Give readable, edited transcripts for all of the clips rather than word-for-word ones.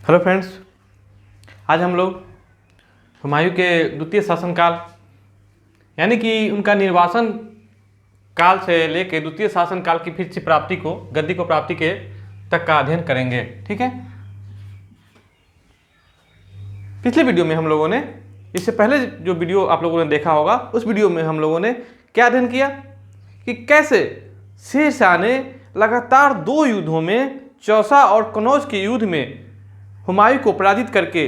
Hello friends, आज हम लोग हुमायूं के द्वितीय शासनकाल यानी कि उनका निर्वासन काल से लेकर द्वितीय शासनकाल की फिर से प्राप्ति को, गद्दी को प्राप्ति के तक का अध्ययन करेंगे। ठीक है। पिछले वीडियो में हम लोगों ने, इससे पहले जो वीडियो आप लोगों ने देखा होगा, उस वीडियो में हम लोगों ने क्या अध्ययन किया कि कैसे शेरशाह ने लगातार 2 युद्धों में, चौसा और कनौज के युद्ध में हुमायूं को पराजित करके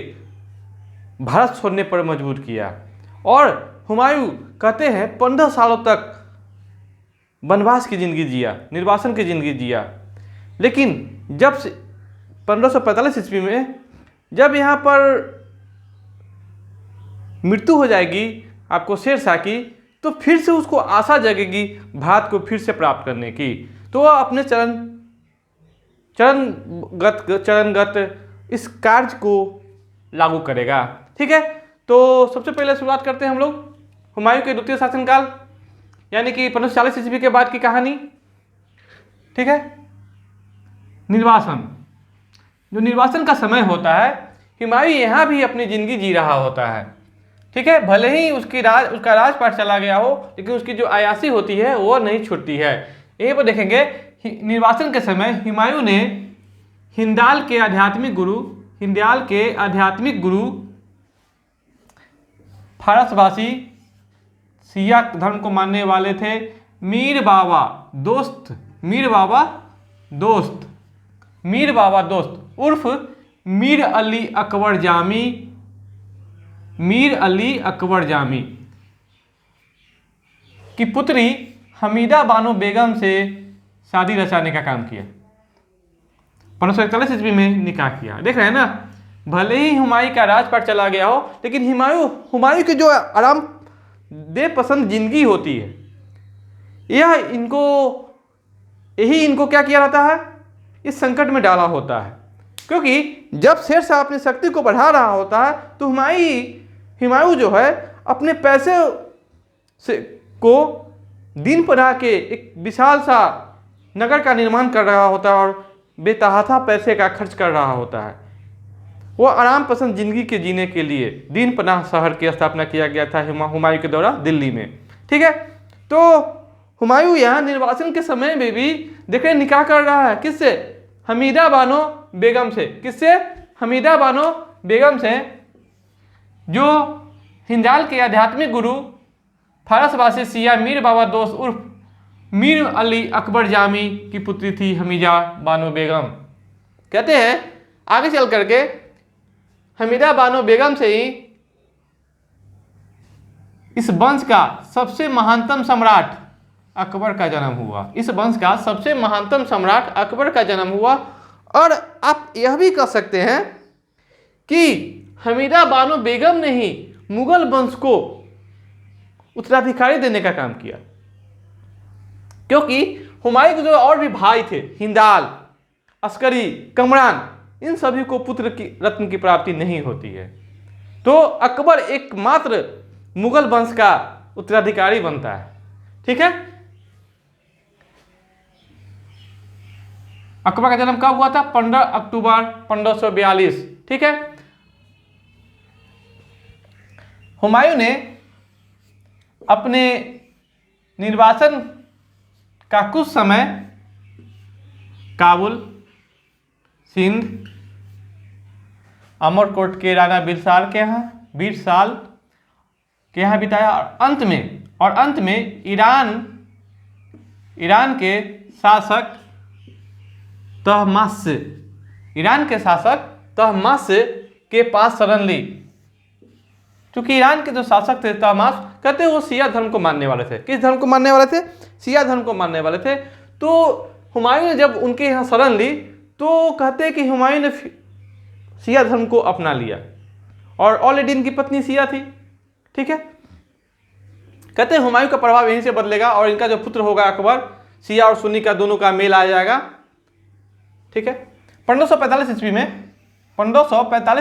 भारत छोड़ने पर मजबूर किया। और हुमायूं कहते हैं 15 सालों तक वनवास की जिंदगी जिया, निर्वासन की जिंदगी जिया। लेकिन जब 1545 ईस्वी में जब यहाँ पर मृत्यु हो जाएगी आपको शेरशाह की, तो फिर से उसको आशा जगेगी भारत को फिर से प्राप्त करने की। तो वह अपने चरणगत इस कार्य को लागू करेगा। ठीक है। तो सबसे पहले शुरुआत करते हैं हम लोग हुमायूं के द्वितीय शासनकाल यानी कि 1540 ईस्वी के बाद की कहानी। ठीक है। निर्वासन, जो निर्वासन का समय होता है, हुमायूं यहाँ भी अपनी जिंदगी जी रहा होता है। ठीक है। भले ही उसका राजपाट चला गया हो, लेकिन उसकी जो अयाशी होती है वो नहीं छूटती है। यहीं पर देखेंगे निर्वासन के समय हुमायूं ने हिंदयाल के आध्यात्मिक गुरु फारसवासी शिया धर्म को मानने वाले थे मीर बाबा दोस्त उर्फ मीर अली अकबर जामी की पुत्री हमीदा बानो बेगम से शादी रचाने का काम किया। 1541 ईस्वी में निकाह किया। देख रहे हैं ना, भले ही हुमायूं का राजपाट चला गया हो, लेकिन हुमायूं की जो आराम दे पसंद जिंदगी होती है, यही इनको क्या किया रहता है, इस संकट में डाला होता है। क्योंकि जब शेरशाह अपनी शक्ति को बढ़ा रहा होता है, तो हुमायूं जो है अपने पैसे को दिन पढ़ा के एक विशाल सा नगर का निर्माण कर रहा होता है और बेतहाशा पैसे का खर्च कर रहा होता है। वो आराम पसंद जिंदगी के जीने के लिए दीन पनाह शहर की स्थापना किया गया था हुमायूं के द्वारा दिल्ली में। ठीक है। तो हुमायूं यहाँ निर्वासन के समय में भी देखें निकाह कर रहा है। किससे? हमीदा बानो बेगम से। किससे? हमीदा बानो बेगम से, जो हिंदयाल के आध्यात्मिक गुरु फारसवासी शिया मीर बाबा दोस्त उर्फ मीर अली अकबर जामी की पुत्री थी हमीदा बानो बेगम। कहते हैं आगे चल करके हमीदा बानो बेगम से ही इस वंश का सबसे महानतम सम्राट अकबर का जन्म हुआ। और आप यह भी कह सकते हैं कि हमीदा बानो बेगम ने ही मुगल वंश को उत्तराधिकारी देने का काम किया। क्योंकि हुमायूं के जो और भी भाई थे, हिंदयाल, अस्करी, कमरान, इन सभी को पुत्र की रत्न की प्राप्ति नहीं होती है। तो अकबर एकमात्र मुगल वंश का उत्तराधिकारी बनता है। ठीक है। अकबर का जन्म कब हुआ था? 15 अक्टूबर 1542। ठीक है। हुमायूं ने अपने निर्वासन का कुछ समय काबुल, सिंध, अमरकोट के राणा बीरसाल के यहाँ बिताया। और अंत में ईरान के शासक तहमास के पास शरण ली। क्योंकि ईरान के जो शासक थे तहमास, कहते वो शिया धर्म को मानने वाले थे। किस धर्म को मानने वाले थे? शिया धर्म को मानने वाले थे। तो हुमायूं ने जब उनके यहाँ शरण ली, तो कहते हैं कि हुमायूं ने शिया धर्म को अपना लिया। और ऑलरेडी इनकी पत्नी शिया थी। ठीक है। कहते हैं हुमायूं का प्रभाव यहीं से बदलेगा और इनका जो पुत्र होगा अकबर, शिया और सुन्नी का दोनों का मेल आ जाएगा। ठीक है। 1545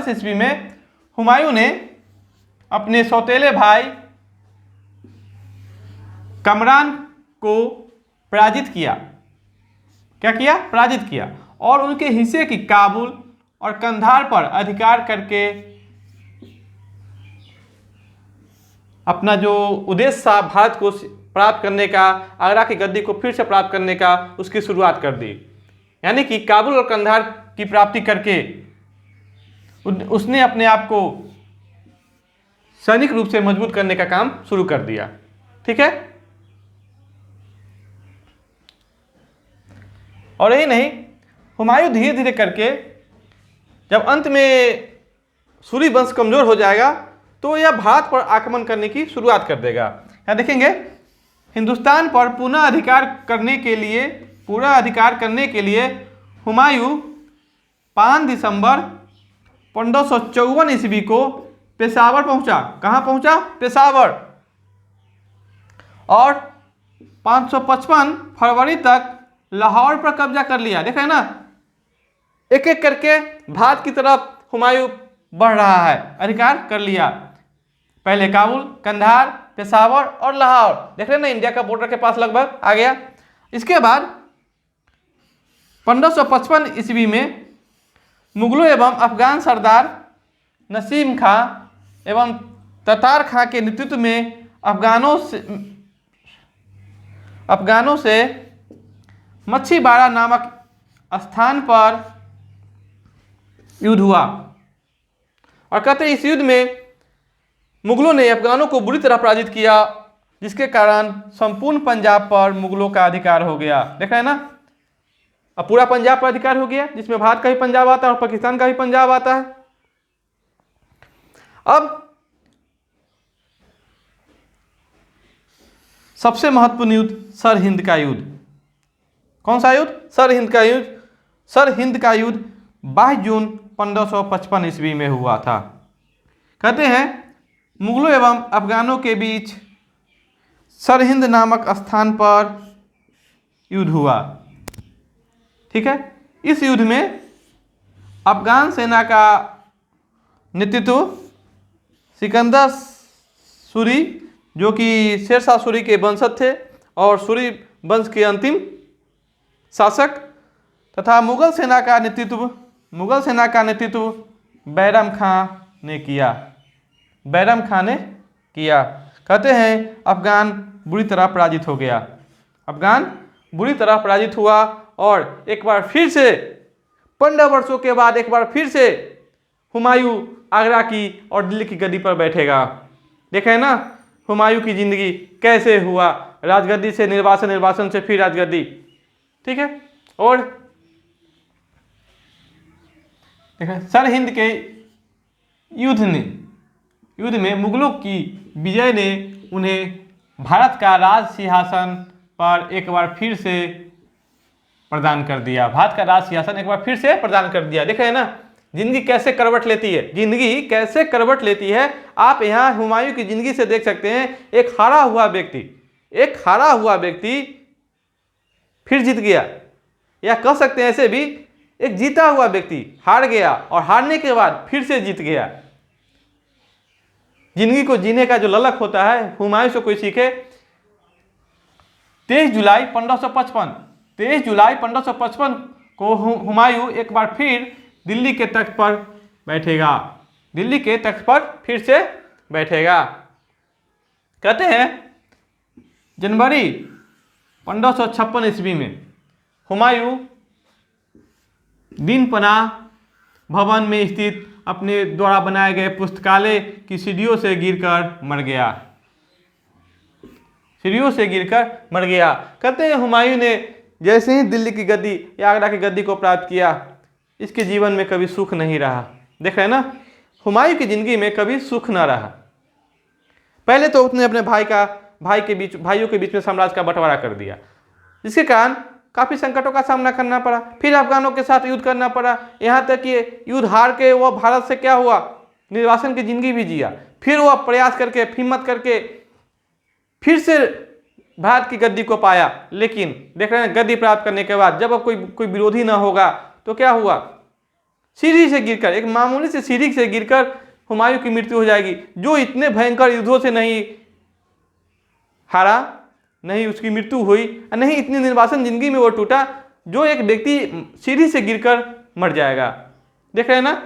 ईस्वी में हुमायूं ने अपने सौतेले भाई कमरान को पराजित किया। क्या किया? पराजित किया। और उनके हिस्से की काबुल और कंधार पर अधिकार करके अपना जो उद्देश्य था भारत को प्राप्त करने का, आगरा की गद्दी को फिर से प्राप्त करने का, उसकी शुरुआत कर दी। यानी कि काबुल और कंधार की प्राप्ति करके उसने अपने आप को सैनिक रूप से मजबूत करने का काम शुरू कर दिया। ठीक है, और यही नहीं, हुमायूं धीरे धीरे करके जब अंत में सूरी वंश कमजोर हो जाएगा तो यह भारत पर आक्रमण करने की शुरुआत कर देगा। यहाँ देखेंगे, हिंदुस्तान पर पुनः अधिकार करने के लिए हुमायूं 5 दिसंबर 1554 ईस्वी को पेशावर पहुंचा। कहाँ पहुंचा? पेशावर। और 555 फरवरी तक लाहौर पर कब्जा कर लिया। देख रहे हैं ना, एक एक करके भारत की तरफ हुमायूं बढ़ रहा है, अधिकार कर लिया। पहले काबुल, कंधार, पेशावर और लाहौर। देख रहे हैं ना, इंडिया का बॉर्डर के पास लगभग आ गया। इसके बाद 1555 ईस्वी में मुगलों एवं अफगान सरदार नसीम खां एवं ततार खां के नेतृत्व में अफगानों से मच्छीबाड़ा नामक स्थान पर युद्ध हुआ। और कहते हैं इस युद्ध में मुगलों ने अफगानों को बुरी तरह पराजित किया, जिसके कारण संपूर्ण पंजाब पर मुगलों का अधिकार हो गया। देख रहे हैं ना, अब पूरा पंजाब पर अधिकार हो गया, जिसमें भारत का भी पंजाब आता है और पाकिस्तान का भी पंजाब आता है। अब सबसे महत्वपूर्ण युद्ध सरहिंद का युद्ध। कौन सा युद्ध? सरहिंद का युद्ध। सरहिंद का युद्ध 22 जून 1555 ईस्वी में हुआ था। कहते हैं मुगलों एवं अफगानों के बीच सरहिंद नामक स्थान पर युद्ध हुआ। ठीक है, इस युद्ध में अफगान सेना का नेतृत्व सिकंदर सूरी, जो कि शेरशाह सूरी के वंशज थे और सूरी वंश के अंतिम शासक, तथा मुगल सेना का नेतृत्व बैरम खां ने किया। बैरम खां ने किया। कहते हैं अफगान बुरी तरह पराजित हो गया। अफगान बुरी तरह पराजित हुआ और एक बार फिर से 15 वर्षों के बाद एक बार फिर से हुमायूं आगरा की और दिल्ली की गद्दी पर बैठेगा। देखें ना हुमायूं की जिंदगी कैसे हुआ, राजगद्दी से निर्वासन से फिर राजगद्दी। ठीक है, और सरहिंद के युद्ध में मुगलों की विजय ने उन्हें भारत का राज सिंहासन पर एक बार फिर से प्रदान कर दिया। भारत का राज सिंहासन एक बार फिर से प्रदान कर दिया। देख रहे हैं ना जिंदगी कैसे करवट लेती है, जिंदगी कैसे करवट लेती है। आप यहाँ हुमायूं की जिंदगी से देख सकते हैं, एक हारा हुआ व्यक्ति फिर जीत गया, या कह सकते हैं ऐसे भी एक जीता हुआ व्यक्ति हार गया और हारने के बाद फिर से जीत गया। जिंदगी को जीने का जो ललक होता है हुमायूं से कोई सीखे। 23 जुलाई 1555 को हुमायूं एक बार फिर दिल्ली के तख्त पर बैठेगा। दिल्ली के तख्त पर फिर से बैठेगा। कहते हैं जनवरी 1556 ईस्वी में हुमायूं दिन पनाह भवन में स्थित अपने द्वारा बनाए गए पुस्तकालय की सीढ़ियों से गिरकर मर गया। कहते हैं हुमायूं ने जैसे ही दिल्ली की गद्दी या आगरा की गद्दी को प्राप्त किया, इसके जीवन में कभी सुख नहीं रहा। देख रहे हैं ना, हुमायूं की जिंदगी में कभी सुख ना रहा। पहले तो उसने अपने भाइयों के बीच में साम्राज्य का बंटवारा कर दिया, जिसके कारण काफ़ी संकटों का सामना करना पड़ा। फिर अफगानों के साथ युद्ध करना पड़ा, यहाँ तक कि युद्ध हार के वह भारत से क्या हुआ, निर्वासन की जिंदगी भी जिया। फिर वह प्रयास करके हिम्मत करके फिर से भारत की गद्दी को पाया। लेकिन देख रहे हैं गद्दी प्राप्त करने के बाद जब अब कोई विरोधी ना होगा तो क्या हुआ, सीढ़ी से गिरकर, एक मामूली से सीढ़ी से गिरकर हुमायूं की मृत्यु हो जाएगी। जो इतने भयंकर युद्धों से नहीं हारा, नहीं उसकी मृत्यु हुई, नहीं इतनी निर्वासन जिंदगी में वो टूटा, जो एक व्यक्ति सीढ़ी से गिरकर मर जाएगा। देख रहे हैं ना।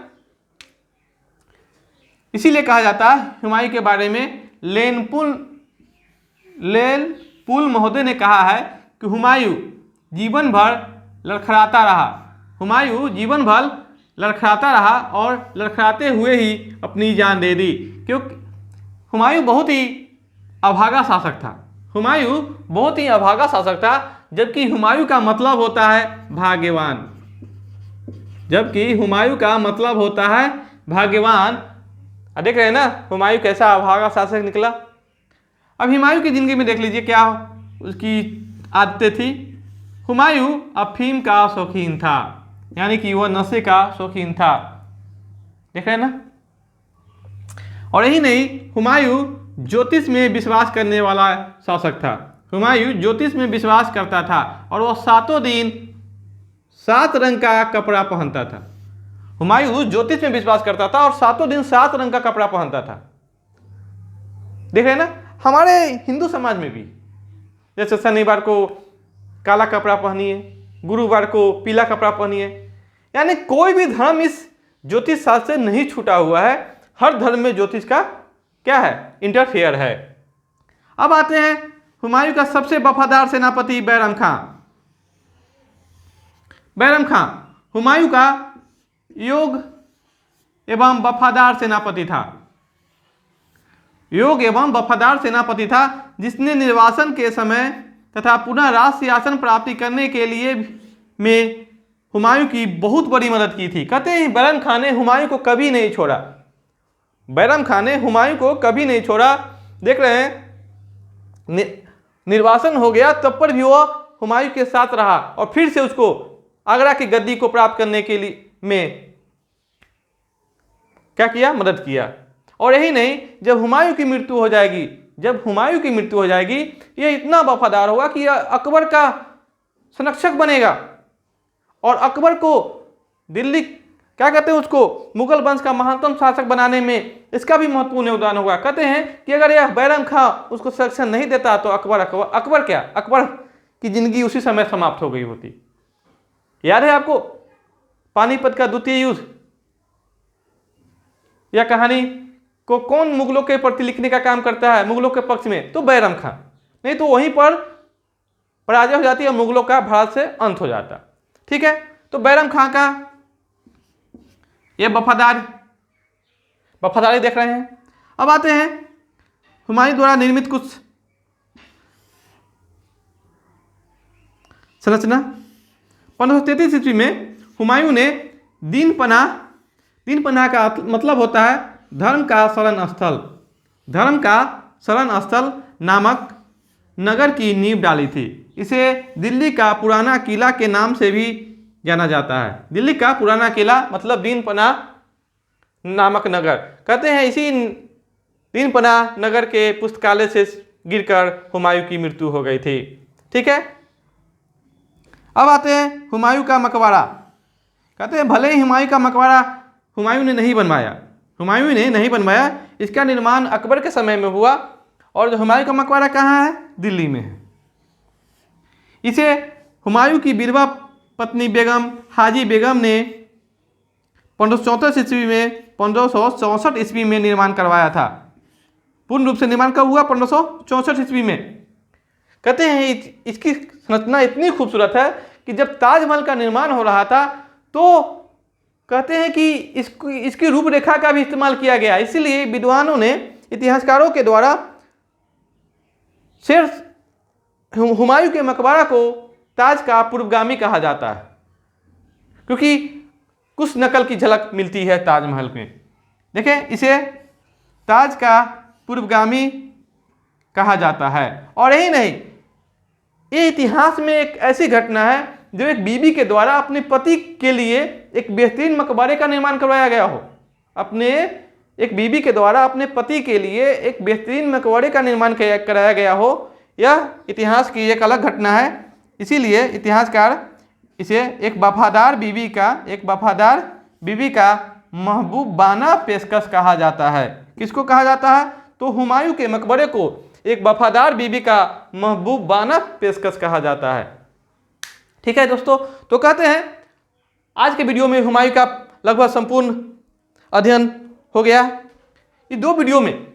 इसीलिए कहा जाता है हुमायूं के बारे में, लेनपुल महोदय ने कहा है कि हुमायूं जीवन भर लड़खड़ाता रहा। हुमायूं जीवन भर लड़खड़ाता रहा और लड़खड़ाते हुए ही अपनी जान दे दी, क्योंकि हुमायूं बहुत ही अभागा शासक था। हुमायूं बहुत ही अभागा शासक था, जबकि हुमायूं का मतलब होता है भाग्यवान। जबकि हुमायूं का मतलब होता है भाग्यवान। देख रहे हैं ना हुमायूं कैसा अभागा शासक निकला। अब हुमायूं की जिंदगी में देख लीजिए क्या उसकी आदतें थी। हुमायूं अफीम का शौकीन था, यानी कि वह नशे का शौकीन था। देख रहे हैं ना। और यही नहीं, हुमायूं ज्योतिष में विश्वास करने वाला शासक था। हुमायूं ज्योतिष में विश्वास करता था और वह 7 दिन 7 रंग का कपड़ा पहनता था। हुमायूं ज्योतिष में विश्वास करता था और 7 दिन 7 रंग का कपड़ा पहनता था। देख रहे हैं ना। हमारे हिंदू समाज में भी जैसे शनिवार को काला कपड़ा पहनिए, गुरुवार को पीला कपड़ा पहनिए, यानी कोई भी धर्म इस ज्योतिष शास्त्र से नहीं छूटा हुआ है। हर धर्म में ज्योतिष का क्या है, इंटरफेयर है। अब आते हैं हुमायूं का सबसे वफादार सेनापति बैरम खां। बैरम खां हुमायूं का योग एवं वफादार सेनापति था। योग एवं वफादार सेनापति था, जिसने निर्वासन के समय तथा पुनः राज सिंहासन प्राप्ति करने के लिए में हुमायूं की बहुत बड़ी मदद की थी। कहते हैं बैरम खां ने हुमायूं को कभी नहीं छोड़ा। बैरम खां ने हुमायूं को कभी नहीं छोड़ा। देख रहे हैं निर्वासन हो गया तब पर भी वो हुमायूं के साथ रहा और फिर से उसको आगरा की गद्दी को प्राप्त करने के लिए में क्या किया, मदद किया। और यही नहीं, जब हुमायूं की मृत्यु हो जाएगी, ये इतना वफादार होगा कि यह अकबर का संरक्षक बनेगा और अकबर को दिल्ली क्या कहते हैं उसको मुगल वंश का महानतम शासक बनाने में इसका भी महत्वपूर्ण योगदान होगा। कहते हैं कि अगर यह बैरम खां उसको संरक्षण नहीं देता तो अकबर की जिंदगी उसी समय समाप्त हो गई होती। याद है आपको पानीपत का द्वितीय युद्ध? यह कहानी को कौन मुगलों के प्रति लिखने का काम करता है मुगलों के पक्ष में? तो बैरम खां। नहीं तो वहीं पर पराजय हो जाती है, मुगलों का भारत से अंत हो जाता। ठीक है, तो बैरम खां का ये वफादारी देख रहे हैं। अब आते हैं हुमायूं द्वारा निर्मित कुछ संरचना। 1533 ईस्वी में हुमायूं ने दीन पनाह का मतलब होता है धर्म का शरण स्थल नामक नगर की नींव डाली थी। इसे दिल्ली का पुराना किला के नाम से भी जाना जाता है। दिल्ली का पुराना किला मतलब दीन पनाह नामक नगर। कहते हैं इसी दीन पनाह नगर के पुस्तकालय से गिरकर हुमायूं की मृत्यु हो गई थी। ठीक है, अब आते हैं हुमायूं का मकबरा। कहते हैं भले ही हुमायूं का मकबरा हुमायूं ने नहीं बनवाया, इसका निर्माण अकबर के समय में हुआ और जो हुमायूं का मकबरा कहाँ है? दिल्ली में है। इसे हुमायूं की विधवा पत्नी बेगम हाजी बेगम ने 1564 ईस्वी में निर्माण करवाया था। पूर्ण रूप से निर्माण कब हुआ? 1564 ईस्वी में। कहते हैं इसकी संरचना इतनी खूबसूरत है कि जब ताजमहल का निर्माण हो रहा था तो कहते हैं कि इसकी रूपरेखा का भी इस्तेमाल किया गया। इसीलिए विद्वानों ने, इतिहासकारों के द्वारा हुमायूं के मकबरा को ताज का पूर्वगामी कहा जाता है, क्योंकि कुछ नकल की झलक मिलती है ताजमहल में। देखें, इसे ताज का पूर्वगामी कहा जाता है। और यही नहीं, ये इतिहास में एक ऐसी घटना है जो एक बीबी के द्वारा अपने पति के लिए एक बेहतरीन मकबरे का निर्माण करवाया गया हो। एक बीबी के द्वारा अपने पति के लिए एक बेहतरीन मकबरे का निर्माण कराया गया हो, यह इतिहास की एक अलग घटना है। इसीलिए इतिहासकार इसे एक वफादार बीवी का महबूबाना पेशकश कहा जाता है। किसको कहा जाता है? तो हुमायूं के मकबरे को एक वफादार बीवी का महबूबाना पेशकश कहा जाता है। ठीक है दोस्तों, तो कहते हैं आज के वीडियो में हुमायूं का लगभग संपूर्ण अध्ययन हो गया। ये 2 वीडियो में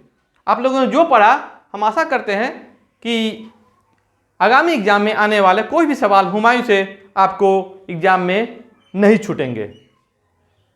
आप लोगों ने जो पढ़ा, हम आशा करते हैं कि आगामी एग्जाम में आने वाले कोई भी सवाल हुमायूं से आपको एग्जाम में नहीं छूटेंगे।